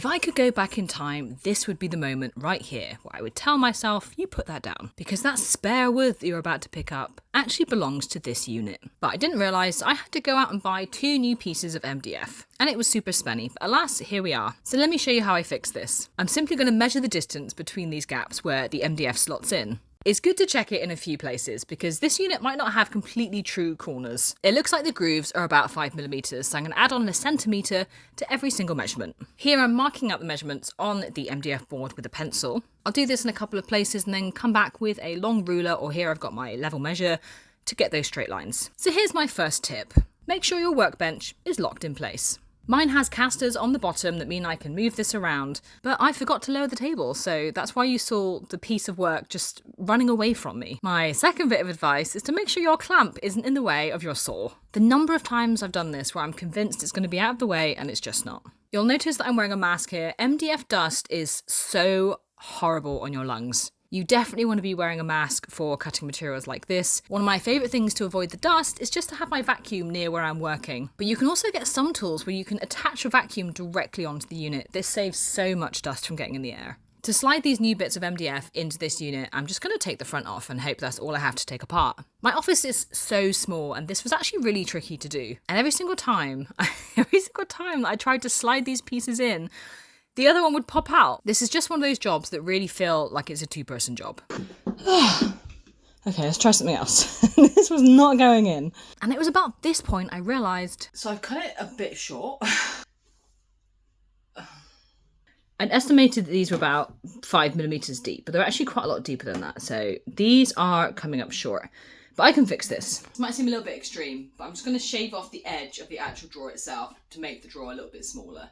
If I could go back in time, this would be the moment right here where I would tell myself, you put that down, because that spare wood that you're about to pick up actually belongs to this unit. But I didn't realise I had to go out and buy 2 new pieces of MDF, and it was super spenny, but alas, here we are. So let me show you how I fix this. I'm simply going to measure the distance between these gaps where the MDF slots in. It's good to check it in a few places because this unit might not have completely true corners. It looks like the grooves are about 5mm, so I'm going to add on 1 centimetre to every single measurement. Here I'm marking out the measurements on the MDF board with a pencil. I'll do this in a couple of places and then come back with a long ruler, or here I've got my level measure, to get those straight lines. So here's my first tip. Make sure your workbench is locked in place. Mine has casters on the bottom that mean I can move this around, but I forgot to lower the table, so that's why you saw the piece of work just running away from me. My second bit of advice is to make sure your clamp isn't in the way of your saw. The number of times I've done this where I'm convinced it's going to be out of the way and it's just not. You'll notice that I'm wearing a mask here. MDF dust is so horrible on your lungs. You definitely want to be wearing a mask for cutting materials like this. One of my favourite things to avoid the dust is just to have my vacuum near where I'm working. But you can also get some tools where you can attach your vacuum directly onto the unit. This saves so much dust from getting in the air. To slide these new bits of MDF into this unit, I'm just going to take the front off and hope that's all I have to take apart. My office is so small and this was actually really tricky to do. And every single time that I tried to slide these pieces in, the other one would pop out. This is just one of those jobs that really feel like it's a 2-person job. Okay, let's try something else. This was not going in. And it was about this point I realised... So I've cut it a bit short. I'd estimated that these were about 5mm deep, but they're actually quite a lot deeper than that. So these are coming up short. But I can fix this. This might seem a little bit extreme, but I'm just going to shave off the edge of the actual drawer itself to make the drawer a little bit smaller.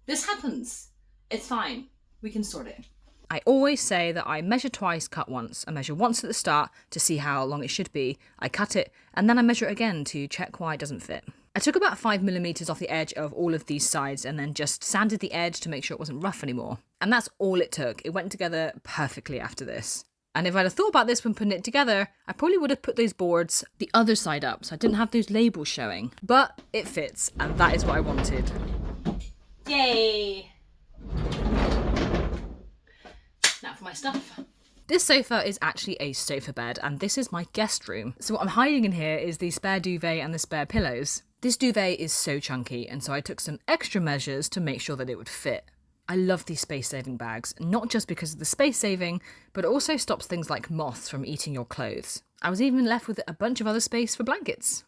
This happens. It's fine. We can sort it. I always say that I measure twice, cut once. I measure once at the start to see how long it should be. I cut it, and then I measure it again to check why it doesn't fit. I took about 5mm off the edge of all of these sides and then just sanded the edge to make sure it wasn't rough anymore. And that's all it took. It went together perfectly after this. And if I'd have thought about this when putting it together, I probably would have put those boards the other side up so I didn't have those labels showing. But it fits, and that is what I wanted. Yay! Now for my stuff. This sofa is actually a sofa bed, and this is my guest room. So what I'm hiding in here is the spare duvet and the spare pillows. This duvet is so chunky, and so I took some extra measures to make sure that it would fit. I love these space-saving bags, not just because of the space saving, but it also stops things like moths from eating your clothes. I was even left with a bunch of other space for blankets.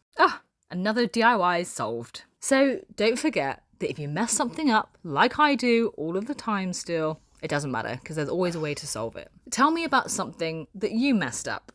Another DIY solved. So don't forget that if you mess something up, like I do all of the time still, it doesn't matter, because there's always a way to solve it. Tell me about something that you messed up.